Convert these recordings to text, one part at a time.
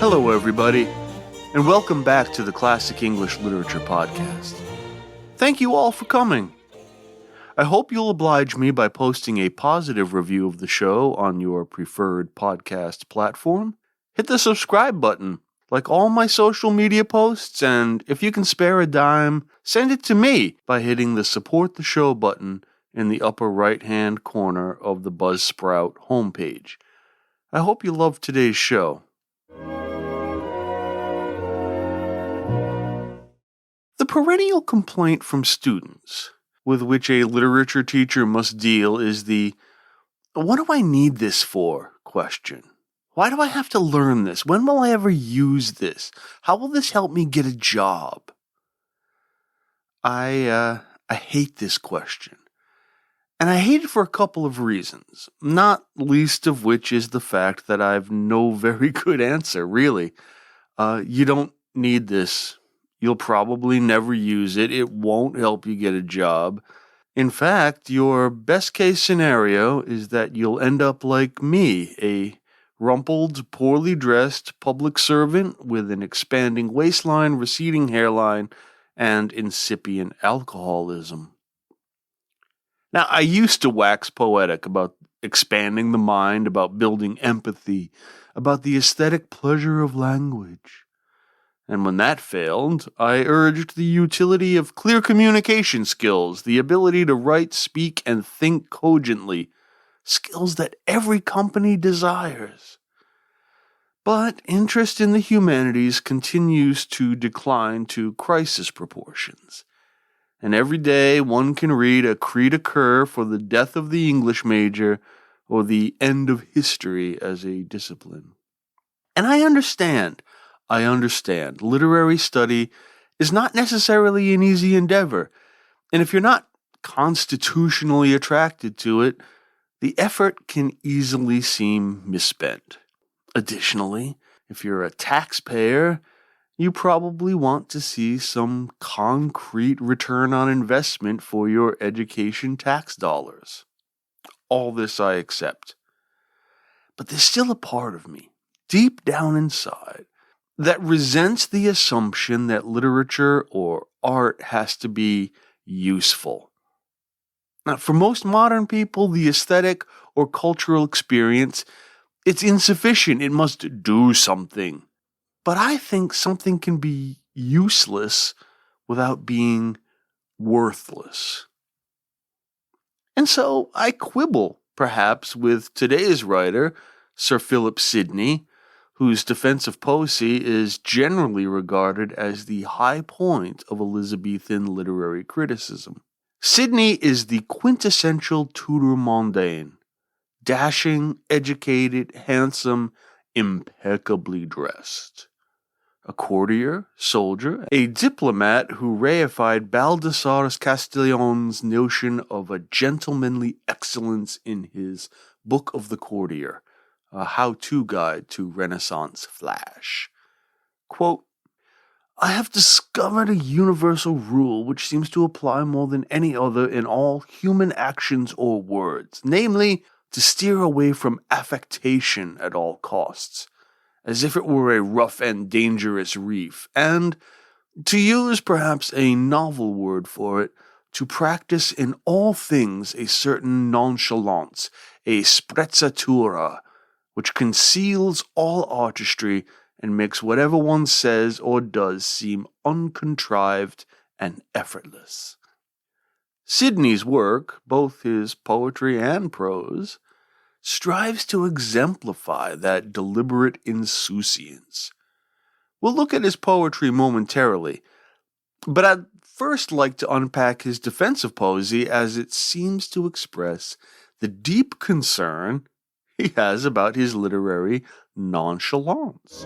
Hello, everybody, and welcome back to the Classic English Literature Podcast. Thank you all for coming. I hope you'll oblige me by posting a positive review of the show on your preferred podcast platform. Hit the subscribe button, like all my social media posts, and if you can spare a dime, send it to me by hitting the Support the Show button in the upper right-hand corner of the Buzzsprout homepage. I hope you loved today's show. The perennial complaint from students with which a literature teacher must deal is the "what do I need this for?" question. Why do I have to learn this? When will I ever use this? How will this help me get a job? I hate this question. And I hate it for a couple of reasons, not least of which is the fact that I've no very good answer, really. You don't need this. You'll probably never use it. It won't help you get a job. In fact, your best case scenario is that you'll end up like me, a rumpled, poorly dressed public servant with an expanding waistline, receding hairline, and incipient alcoholism. Now, I used to wax poetic about expanding the mind, about building empathy, about the aesthetic pleasure of language. And when that failed, I urged the utility of clear communication skills, the ability to write, speak, and think cogently, skills that every company desires. But interest in the humanities continues to decline to crisis proportions. And every day one can read a cri de coeur for the death of the English major or the end of history as a discipline. And I understand. Literary study is not necessarily an easy endeavor, and if you're not constitutionally attracted to it, the effort can easily seem misspent. Additionally, if you're a taxpayer, you probably want to see some concrete return on investment for your education tax dollars. All this I accept. But there's still a part of me, deep down inside, that resents the assumption that literature or art has to be useful. Now, for most modern people, the aesthetic or cultural experience, it's insufficient. It must do something. But I think something can be useless without being worthless. And so I quibble, perhaps, with today's writer, Sir Philip Sidney, whose defense of Poesie is generally regarded as the high point of Elizabethan literary criticism. Sidney is the quintessential Tudor mondaine, dashing, educated, handsome, impeccably dressed. A courtier, soldier, a diplomat who reified Baldassare Castiglione's notion of a gentlemanly excellence in his Book of the Courtier, a how-to guide to Renaissance flash. Quote, "I have discovered a universal rule which seems to apply more than any other in all human actions or words, namely, to steer away from affectation at all costs, as if it were a rough and dangerous reef, and, to use perhaps a novel word for it, to practice in all things a certain nonchalance, a sprezzatura, which conceals all artistry and makes whatever one says or does seem uncontrived and effortless." Sidney's work, both his poetry and prose, strives to exemplify that deliberate insouciance. We'll look at his poetry momentarily, but I'd first like to unpack his defense of Poesie as it seems to express the deep concern he has about his literary nonchalance.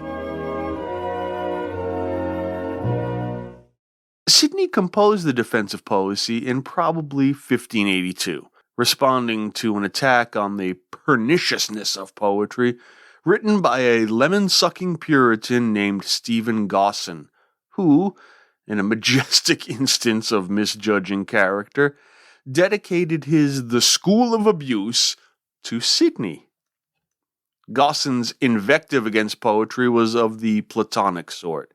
Sidney composed the Defense of Poesie in probably 1582, responding to an attack on the perniciousness of poetry written by a lemon-sucking Puritan named Stephen Gosson, who, in a majestic instance of misjudging character, dedicated his The School of Abuse to Sidney. Gausson's invective against poetry was of the Platonic sort.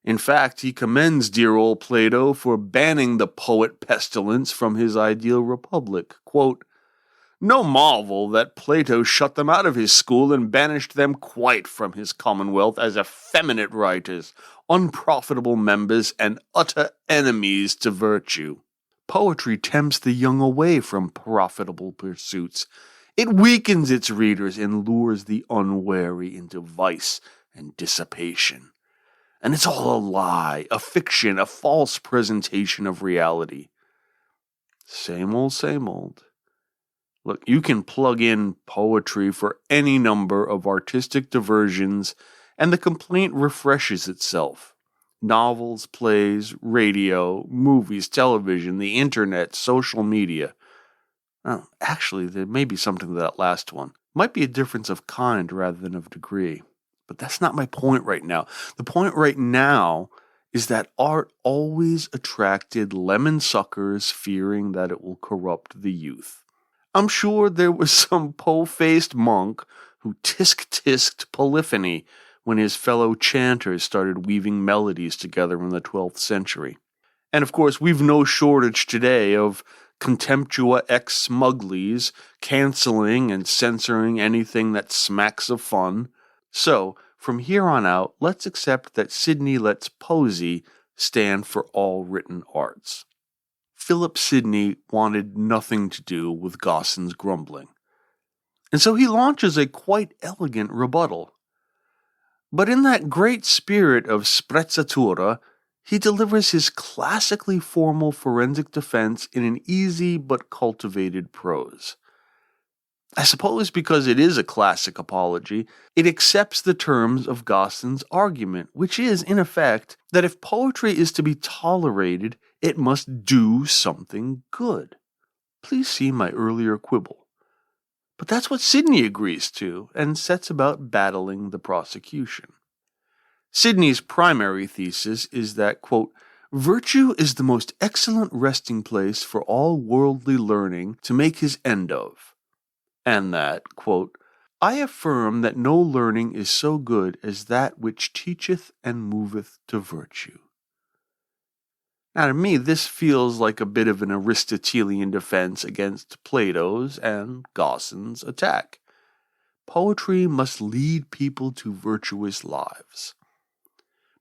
In fact, he commends dear old Plato for banning the poet pestilence from his ideal republic. Quote, "No marvel that Plato shut them out of his school and banished them quite from his commonwealth as effeminate writers, unprofitable members, and utter enemies to virtue. Poetry tempts the young away from profitable pursuits. It weakens its readers and lures the unwary into vice and dissipation. And it's all a lie, a fiction, a false presentation of reality." Same old, same old. Look, you can plug in poetry for any number of artistic diversions, and the complaint refreshes itself. Novels, plays, radio, movies, television, the internet, social media. Oh, actually, there may be something to that last one. Might be a difference of kind rather than of degree. But that's not my point right now. The point right now is that art always attracted lemon suckers fearing that it will corrupt the youth. I'm sure there was some po-faced monk who tisk-tisked polyphony when his fellow chanters started weaving melodies together in the 12th century. And of course, we've no shortage today of contemptua ex smuglies canceling and censoring anything that smacks of fun. So, from here on out, let's accept that Sidney lets Poesie stand for all written arts. Philip Sidney wanted nothing to do with Gausson's grumbling, and so he launches a quite elegant rebuttal. But in that great spirit of sprezzatura, he delivers his classically formal forensic defense in an easy but cultivated prose. I suppose because it is a classic apology, it accepts the terms of Gausson's argument, which is, in effect, that if poetry is to be tolerated, it must do something good. Please see my earlier quibble. But that's what Sidney agrees to, and sets about battling the prosecution. Sidney's primary thesis is that, quote, "Virtue is the most excellent resting place for all worldly learning to make his end of," and that, quote, "I affirm that no learning is so good as that which teacheth and moveth to virtue." Now, to me, this feels like a bit of an Aristotelian defense against Plato's and Gausson's attack. Poetry must lead people to virtuous lives.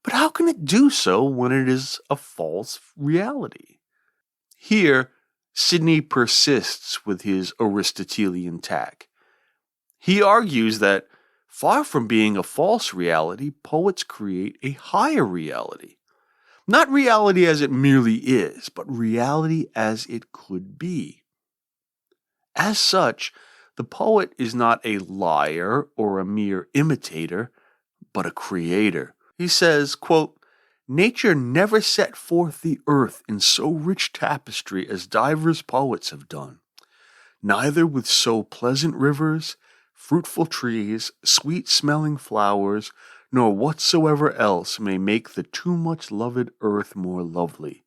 But how can it do so when it is a false reality? Here, Sidney persists with his Aristotelian tack. He argues that, far from being a false reality, poets create a higher reality. Not reality as it merely is, but reality as it could be. As such, the poet is not a liar or a mere imitator, but a creator. He says, quote, "Nature never set forth the earth in so rich tapestry as divers poets have done, neither with so pleasant rivers, fruitful trees, sweet-smelling flowers, nor whatsoever else may make the too much loved earth more lovely.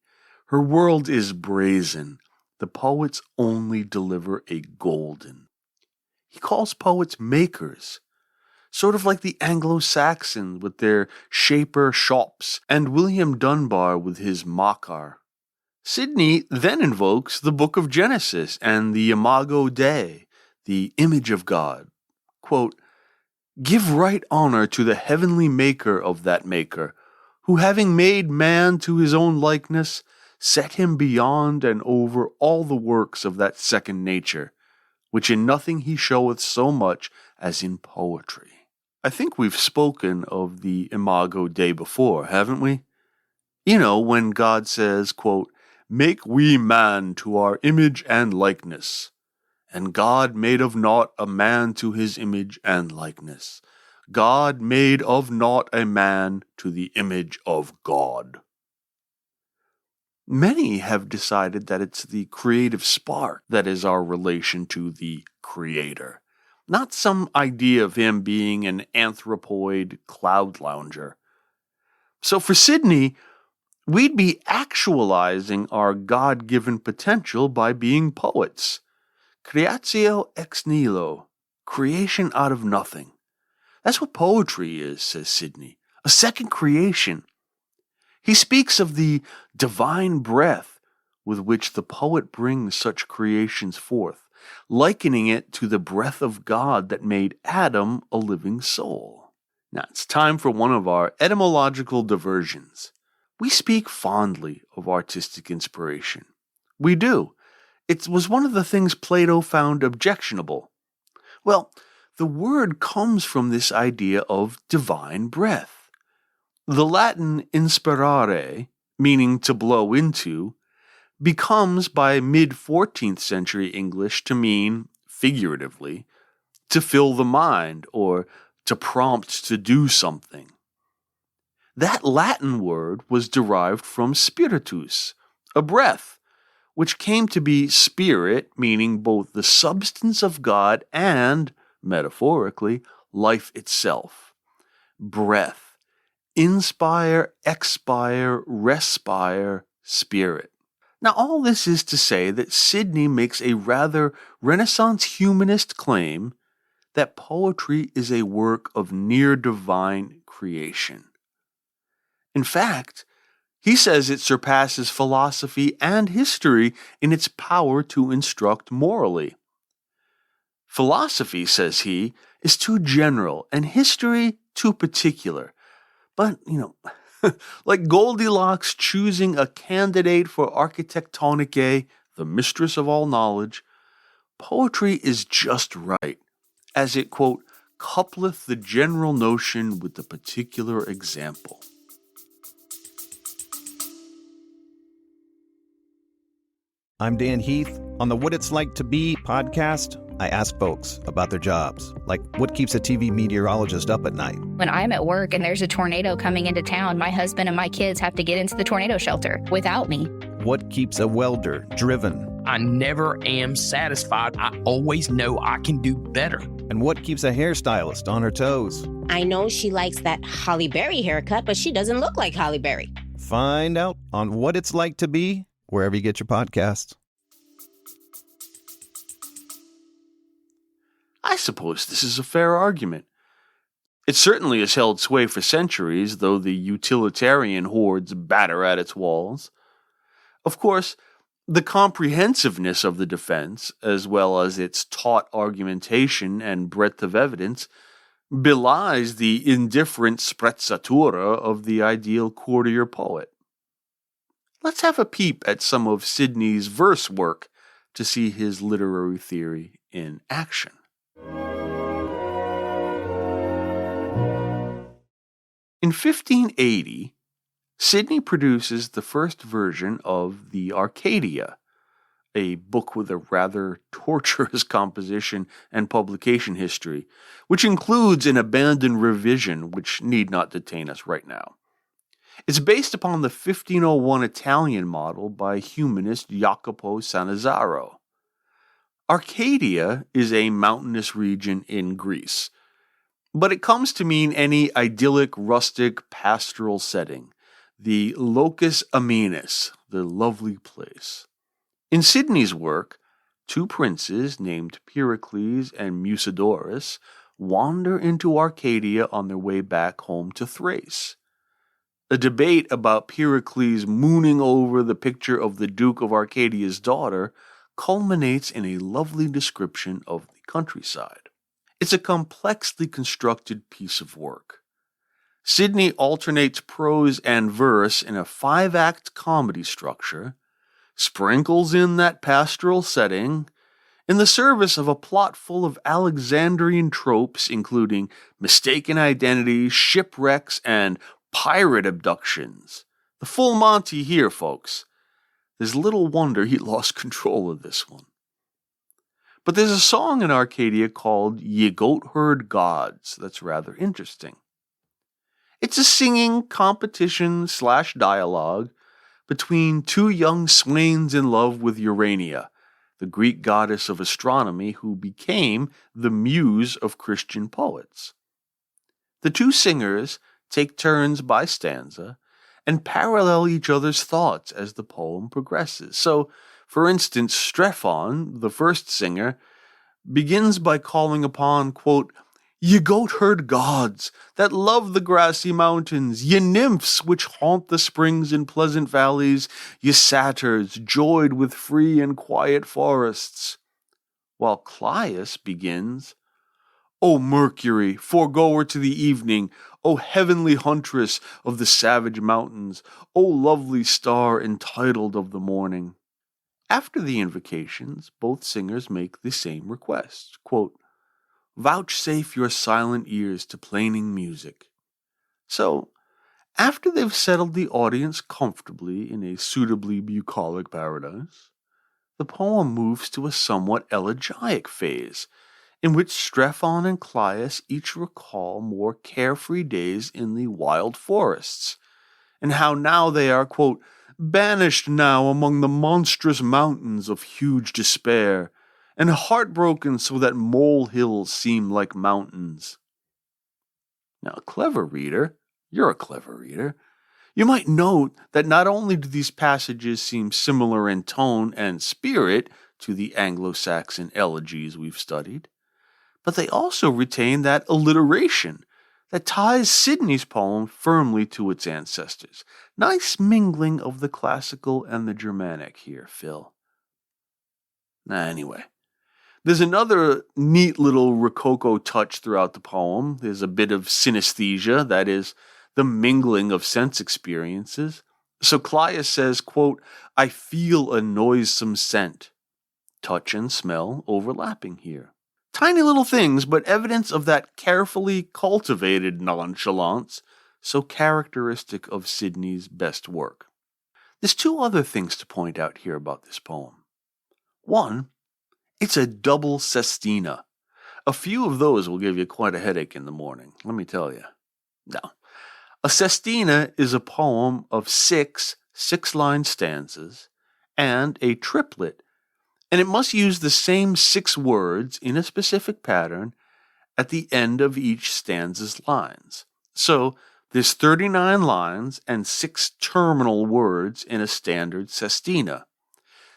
Her world is brazen, the poets only deliver a golden." He calls poets makers, sort of like the Anglo-Saxons with their shaper shops, and William Dunbar with his makar. Sidney then invokes the book of Genesis and the Imago Dei, the image of God. Quote, "Give right honor to the heavenly maker of that maker, who having made man to his own likeness, set him beyond and over all the works of that second nature, which in nothing he showeth so much as in poetry." I think we've spoken of the Imago Dei before, haven't we? You know, when God says, quote, "Make we man to our image and likeness. And God made of naught a man to his image and likeness. God made of naught a man to the image of God." Many have decided that it's the creative spark that is our relation to the Creator, not some idea of him being an anthropoid cloud lounger. So for Sidney, we'd be actualizing our God-given potential by being poets. Creatio ex nihilo, creation out of nothing. That's what poetry is, says Sidney, a second creation. He speaks of the divine breath with which the poet brings such creations forth, likening it to the breath of God that made Adam a living soul. Now it's time for one of our etymological diversions. We speak fondly of artistic inspiration. We do. It was one of the things Plato found objectionable. Well, the word comes from this idea of divine breath. The Latin inspirare, meaning to blow into, becomes by mid-14th century English to mean, figuratively, to fill the mind or to prompt to do something. That Latin word was derived from spiritus, a breath, which came to be spirit, meaning both the substance of God and, metaphorically, life itself. Breath. Inspire, expire, respire, spirit. Now all this is to say that Sidney makes a rather Renaissance humanist claim that poetry is a work of near-divine creation. In fact, he says it surpasses philosophy and history in its power to instruct morally. Philosophy, says he, is too general and history too particular. But, like Goldilocks choosing a candidate for architectonicae, the mistress of all knowledge, poetry is just right, as it, quote, coupleth the general notion with the particular example. I'm Dan Heath. On the What It's Like to Be podcast, I ask folks about their jobs, like what keeps a TV meteorologist up at night. When I'm at work and there's a tornado coming into town, my husband and my kids have to get into the tornado shelter without me. What keeps a welder driven? I never am satisfied. I always know I can do better. And what keeps a hairstylist on her toes? I know she likes that Halle Berry haircut, but she doesn't look like Halle Berry. Find out on What It's Like to Be, wherever you get your podcasts. I suppose this is a fair argument. It certainly has held sway for centuries, though the utilitarian hordes batter at its walls. Of course, the comprehensiveness of the defense, as well as its taut argumentation and breadth of evidence, belies the indifferent sprezzatura of the ideal courtier poet. Let's have a peep at some of Sidney's verse work to see his literary theory in action. In 1580, Sidney produces the first version of the Arcadia, a book with a rather torturous composition and publication history, which includes an abandoned revision which need not detain us right now. It's based upon the 1501 Italian model by humanist Jacopo Sannazaro. Arcadia is a mountainous region in Greece, but it comes to mean any idyllic, rustic, pastoral setting, the locus amenus, the lovely place. In Sidney's work, two princes named Pericles and Musidorus wander into Arcadia on their way back home to Thrace. A debate about Pericles mooning over the picture of the Duke of Arcadia's daughter culminates in a lovely description of the countryside. It's a complexly constructed piece of work. Sidney alternates prose and verse in a 5-act comedy structure, sprinkles in that pastoral setting, in the service of a plot full of Alexandrian tropes, including mistaken identities, shipwrecks, and pirate abductions. The full Monty here, folks. There's little wonder he lost control of this one. But there's a song in Arcadia called Ye Goatherd Gods that's rather interesting. It's a singing competition / dialogue between two young swains in love with Urania, the Greek goddess of astronomy who became the muse of Christian poets. The two singers take turns by stanza and parallel each other's thoughts as the poem progresses. So, for instance, Strephon, the first singer, begins by calling upon, quote, "Ye goatherd gods that love the grassy mountains, ye nymphs which haunt the springs in pleasant valleys, ye satyrs joyed with free and quiet forests." While Caius begins, "O Mercury, foregoer to the evening, O heavenly huntress of the savage mountains, O lovely star entitled of the morning." After the invocations, both singers make the same request, quote, "Vouchsafe your silent ears to plaining music." So, after they've settled the audience comfortably in a suitably bucolic paradise, the poem moves to a somewhat elegiac phase, in which Strephon and Caius each recall more carefree days in the wild forests, and how now they are, quote, "banished now among the monstrous mountains of huge despair, and heartbroken so that molehills seem like mountains." Now, a clever reader, you're a clever reader, you might note that not only do these passages seem similar in tone and spirit to the Anglo-Saxon elegies we've studied, but they also retain that alliteration that ties Sidney's poem firmly to its ancestors. Nice mingling of the classical and the Germanic here, Phil. Anyway, there's another neat little rococo touch throughout the poem. There's a bit of synesthesia, that is, the mingling of sense experiences. So Caius says, quote, "I feel a noisome scent." Touch and smell overlapping here. Tiny little things, but evidence of that carefully cultivated nonchalance so characteristic of Sidney's best work. There's two other things to point out here about this poem. One, it's a double sestina. A few of those will give you quite a headache in the morning, let me tell you. Now, a sestina is a poem of six-line stanzas and a triplet, and it must use the same 6 words in a specific pattern at the end of each stanza's lines. So there's 39 lines and 6 terminal words in a standard sestina.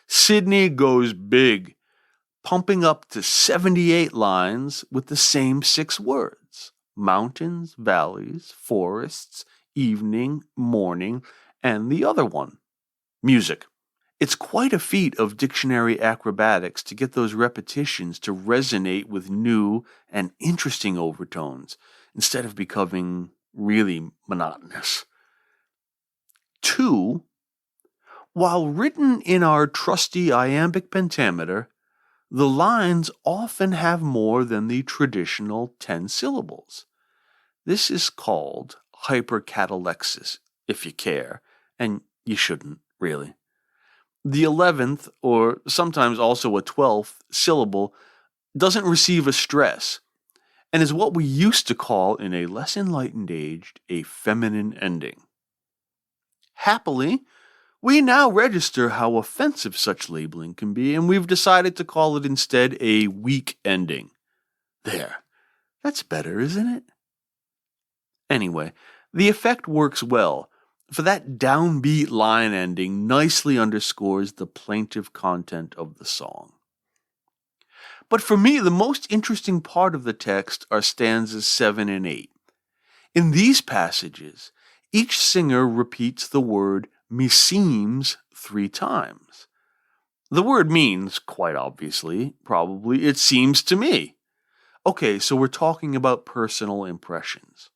Sidney goes big, pumping up to 78 lines with the same 6 words: mountains, valleys, forests, evening, morning, and the other one, music. It's quite a feat of dictionary acrobatics to get those repetitions to resonate with new and interesting overtones instead of becoming really monotonous. 2, while written in our trusty iambic pentameter, the lines often have more than the traditional 10 syllables. This is called hypercatalexis, if you care, and you shouldn't, really. The 11th, or sometimes also a 12th, syllable doesn't receive a stress, and is what we used to call in a less enlightened age a feminine ending. Happily, we now register how offensive such labeling can be, and we've decided to call it instead a weak ending. There, that's better, isn't it? Anyway, the effect works well, for that downbeat line ending nicely underscores the plaintive content of the song. But for me, the most interesting part of the text are stanzas 7 and 8. In these passages, each singer repeats the word meseems 3 times. The word means, quite obviously, probably, it seems to me. Okay, so we're talking about personal impressions.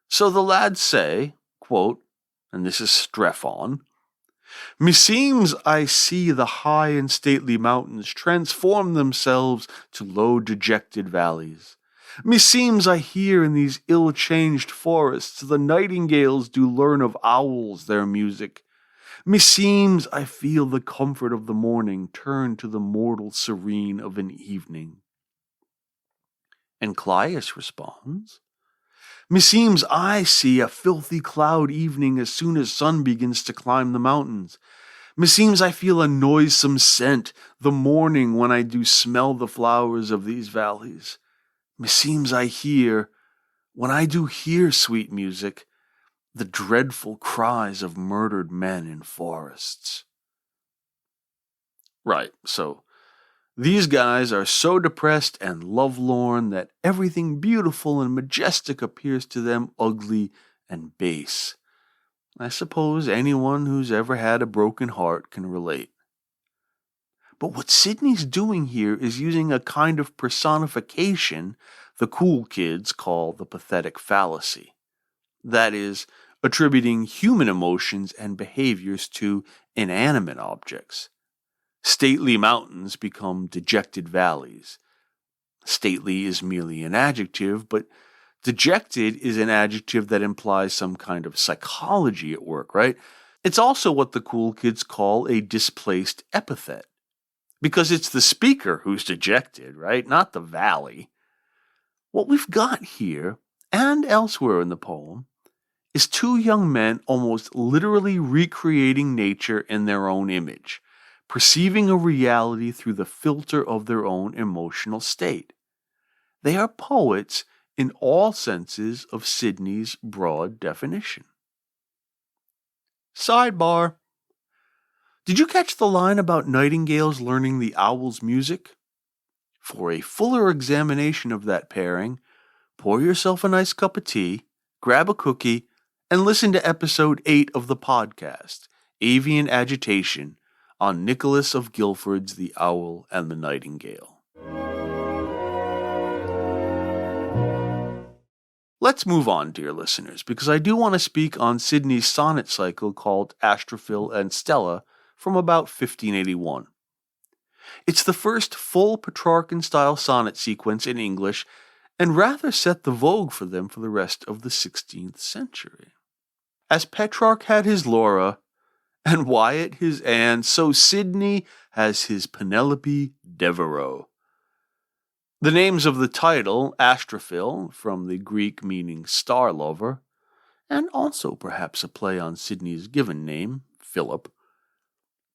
So the lads say, quote, and this is Strephon, "Meseems I see the high and stately mountains transform themselves to low dejected valleys. Meseems I hear in these ill-changed forests the nightingales do learn of owls their music. Meseems I feel the comfort of the morning turn to the mortal serene of an evening." And Caius responds, "Meseems I see a filthy cloud evening as soon as sun begins to climb the mountains. Meseems I feel a noisome scent the morning when I do smell the flowers of these valleys. Meseems I hear, when I do hear sweet music, the dreadful cries of murdered men in forests." Right, so These guys are so depressed and lovelorn that everything beautiful and majestic appears to them ugly and base. I suppose anyone who's ever had a broken heart can relate. But what Sidney's doing here is using a kind of personification the cool kids call the pathetic fallacy. That is, attributing human emotions and behaviors to inanimate objects. Stately mountains become dejected valleys. Stately is merely an adjective, but dejected is an adjective that implies some kind of psychology at work, right? It's also what the cool kids call a displaced epithet, because it's the speaker who's dejected, right? Not the valley. What we've got here, and elsewhere in the poem, is two young men almost literally recreating nature in their own image, perceiving a reality through the filter of their own emotional state. They are poets in all senses of Sidney's broad definition. Sidebar. Did you catch the line about nightingales learning the owl's music? For a fuller examination of that pairing, pour yourself a nice cup of tea, grab a cookie, and listen to episode 8 of the podcast, Avian Agitation, on Nicholas of Guilford's The Owl and the Nightingale. Let's move on, dear listeners, because I do want to speak on Sidney's sonnet cycle called Astrophil and Stella from about 1581. It's the first full Petrarchan-style sonnet sequence in English and rather set the vogue for them for the rest of the 16th century. As Petrarch had his Laura, and Wyatt his Anne, so Sidney has his Penelope Devereux. The names of the title, Astrophil, from the Greek meaning star lover, and also perhaps a play on Sidney's given name, Philip,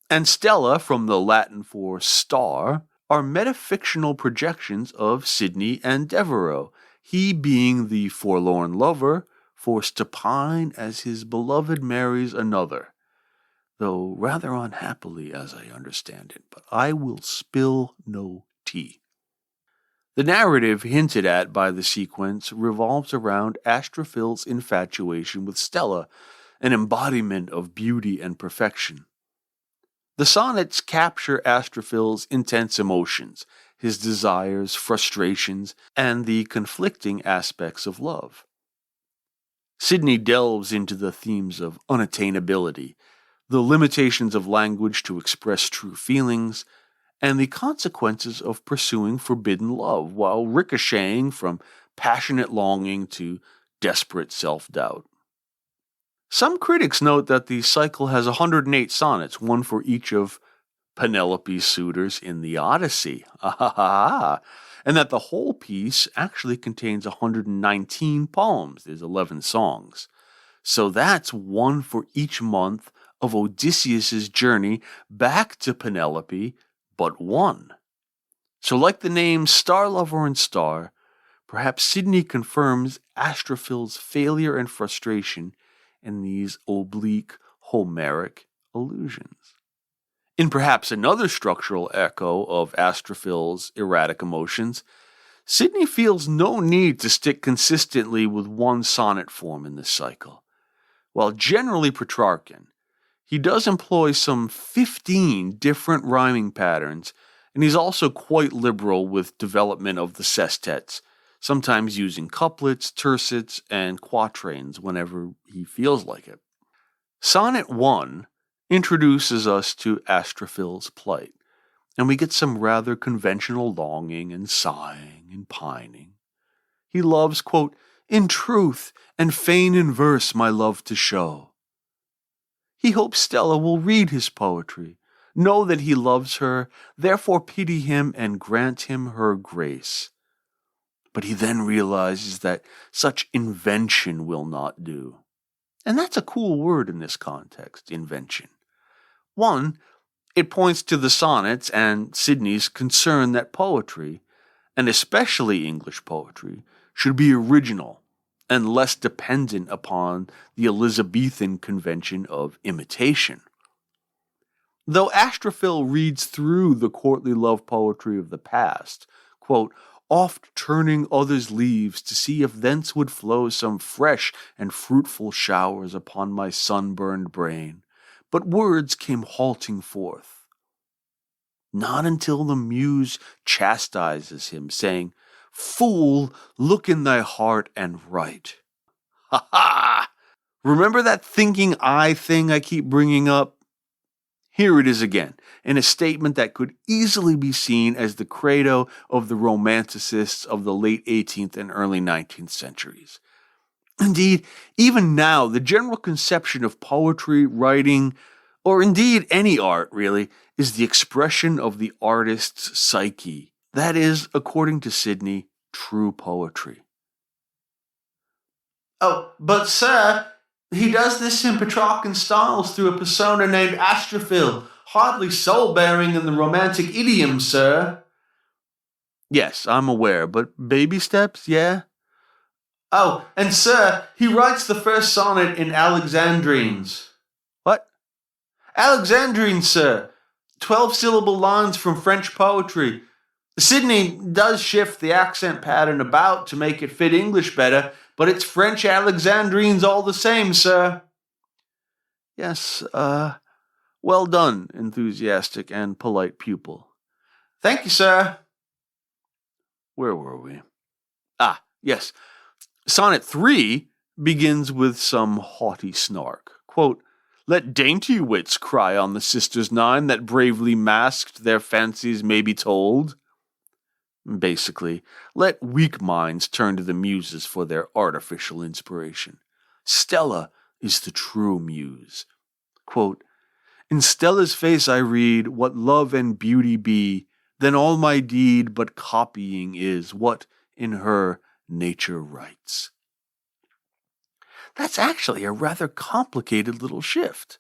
and Stella, from the Latin for star, are metafictional projections of Sidney and Devereux, he being the forlorn lover, forced to pine as his beloved marries another, though rather unhappily as I understand it, but I will spill no tea. The narrative hinted at by the sequence revolves around Astrophil's infatuation with Stella, an embodiment of beauty and perfection. The sonnets capture Astrophil's intense emotions, his desires, frustrations, and the conflicting aspects of love. Sidney delves into the themes of unattainability, the limitations of language to express true feelings, and the consequences of pursuing forbidden love while ricocheting from passionate longing to desperate self-doubt. Some critics note that the cycle has 108 sonnets, one for each of Penelope's suitors in the Odyssey, and that the whole piece actually contains 119 poems. There's 11 songs. So that's one for each month of Odysseus' journey back to Penelope, but one. So like the names Star Lover and Star, perhaps Sidney confirms Astrophil's failure and frustration in these oblique Homeric allusions. In perhaps another structural echo of Astrophil's erratic emotions, Sidney feels no need to stick consistently with one sonnet form in this cycle. While generally Petrarchan, he does employ some 15 different rhyming patterns, and he's also quite liberal with development of the sestets, sometimes using couplets, tercets, and quatrains whenever he feels like it. Sonnet 1 introduces us to Astrophil's plight, and we get some rather conventional longing and sighing and pining. He loves, quote, "in truth and fain in verse my love to show." He hopes Stella will read his poetry, know that he loves her, therefore pity him and grant him her grace. But he then realizes that such invention will not do. And that's a cool word in this context, invention. One, it points to the sonnets and Sidney's concern that poetry, and especially English poetry, should be original and less dependent upon the Elizabethan convention of imitation. Though Astrophil reads through the courtly love poetry of the past, quote, oft turning others' leaves to see if thence would flow some fresh and fruitful showers upon my sunburned brain, but words came halting forth. Not until the muse chastises him, saying, fool, look in thy heart and write. Ha ha! Remember that thinking eye thing I keep bringing up? Here it is again, in a statement that could easily be seen as the credo of the Romanticists of the late 18th and early 19th centuries. Indeed, even now, the general conception of poetry, writing, or indeed any art, really, is the expression of the artist's psyche. That is, according to Sidney, true poetry. Oh, but sir, he does this in Petrarchan styles through a persona named Astrophil, hardly soul-bearing in the romantic idiom, sir. Yes, I'm aware, but baby steps, yeah? Oh, and sir, he writes the first sonnet in Alexandrines. What? Alexandrines, sir. 12-syllable lines from French poetry. Sidney does shift the accent pattern about to make it fit English better, but it's French Alexandrines all the same, sir. Yes, well done, enthusiastic and polite pupil. Thank you, sir. Where were we? Ah, yes. Sonnet 3 begins with some haughty snark. Quote, let dainty wits cry on the sisters nine that bravely masked their fancies may be told. Basically, let weak minds turn to the muses for their artificial inspiration. Stella is the true muse. Quote, in Stella's face I read what love and beauty be, then all my deed but copying is what in her nature writes. That's actually a rather complicated little shift.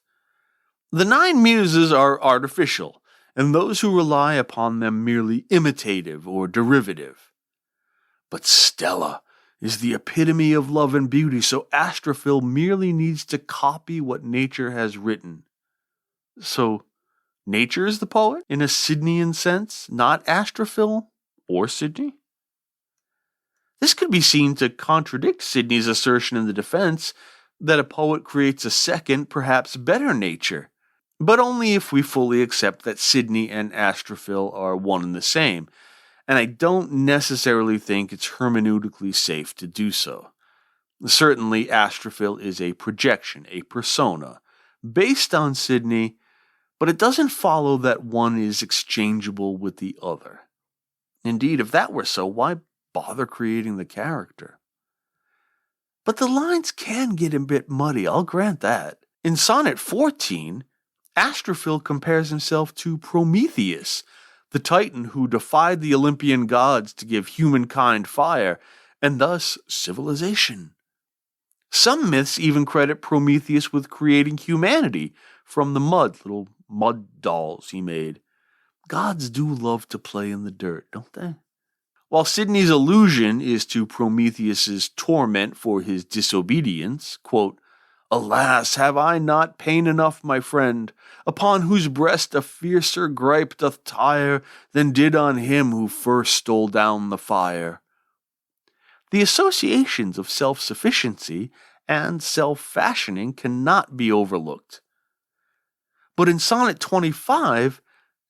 The 9 muses are artificial, and those who rely upon them merely imitative or derivative. But Stella is the epitome of love and beauty, so Astrophil merely needs to copy what nature has written. So, nature is the poet, in a Sidneyan sense, not Astrophil or Sidney? This could be seen to contradict Sidney's assertion in the defense that a poet creates a second, perhaps better nature, but only if we fully accept that Sidney and Astrophil are one and the same, and I don't necessarily think it's hermeneutically safe to do so. Certainly, Astrophil is a projection, a persona, based on Sidney, but it doesn't follow that one is exchangeable with the other. Indeed, if that were so, why bother creating the character? But the lines can get a bit muddy, I'll grant that. In Sonnet 14, Astrophil compares himself to Prometheus, the Titan who defied the Olympian gods to give humankind fire, and thus civilization. Some myths even credit Prometheus with creating humanity from the little mud dolls he made. Gods do love to play in the dirt, don't they? While Sidney's allusion is to Prometheus's torment for his disobedience, quote, alas, have I not pain enough, my friend, upon whose breast a fiercer gripe doth tire than did on him who first stole down the fire. The associations of self-sufficiency and self-fashioning cannot be overlooked. But in Sonnet 25,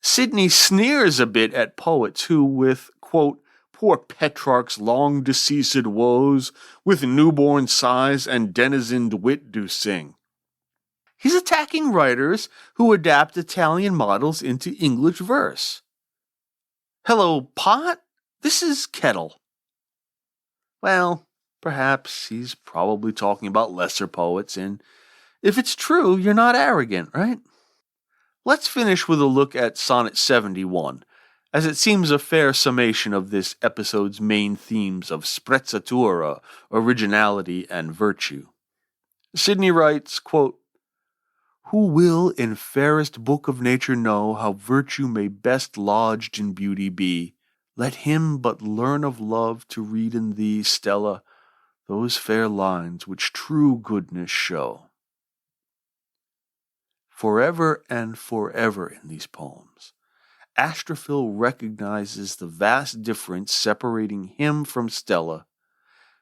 Sidney sneers a bit at poets who, with, quote, poor Petrarch's long deceased woes, with newborn sighs and denizened wit do sing. He's attacking writers who adapt Italian models into English verse. Hello, pot? This is kettle. Well, perhaps he's probably talking about lesser poets, and if it's true, you're not arrogant, right? Let's finish with a look at Sonnet 71, as it seems a fair summation of this episode's main themes of sprezzatura, originality, and virtue. Sidney writes, quote, who will in fairest book of nature know how virtue may best lodged in beauty be? Let him but learn of love to read in thee, Stella, those fair lines which true goodness show. Forever and forever in these poems, Astrophil recognizes the vast difference separating him from Stella.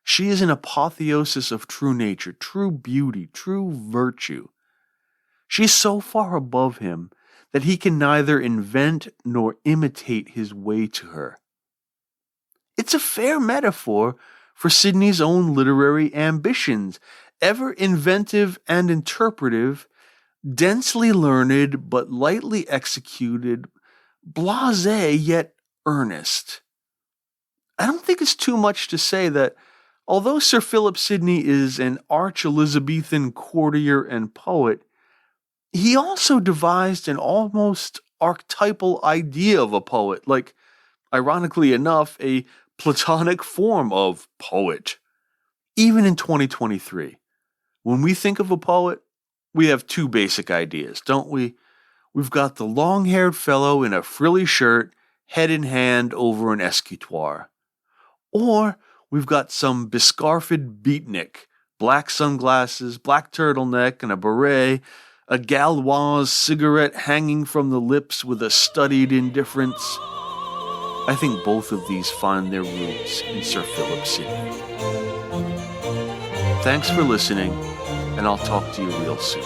She is an apotheosis of true nature, true beauty, true virtue. She is so far above him that he can neither invent nor imitate his way to her. It's a fair metaphor for Sidney's own literary ambitions, ever inventive and interpretive, densely learned but lightly executed, blasé yet earnest. I don't think it's too much to say that although Sir Philip Sidney is an arch-Elizabethan courtier and poet, he also devised an almost archetypal idea of a poet, like, ironically enough, a Platonic form of poet. Even in 2023, when we think of a poet, we have two basic ideas, don't we? We've got the long-haired fellow in a frilly shirt, head in hand over an escritoire. Or we've got some bescarfed beatnik, black sunglasses, black turtleneck, and a beret, a Gauloise cigarette hanging from the lips with a studied indifference. I think both of these find their roots in Sir Philip Sidney. Thanks for listening, and I'll talk to you real soon.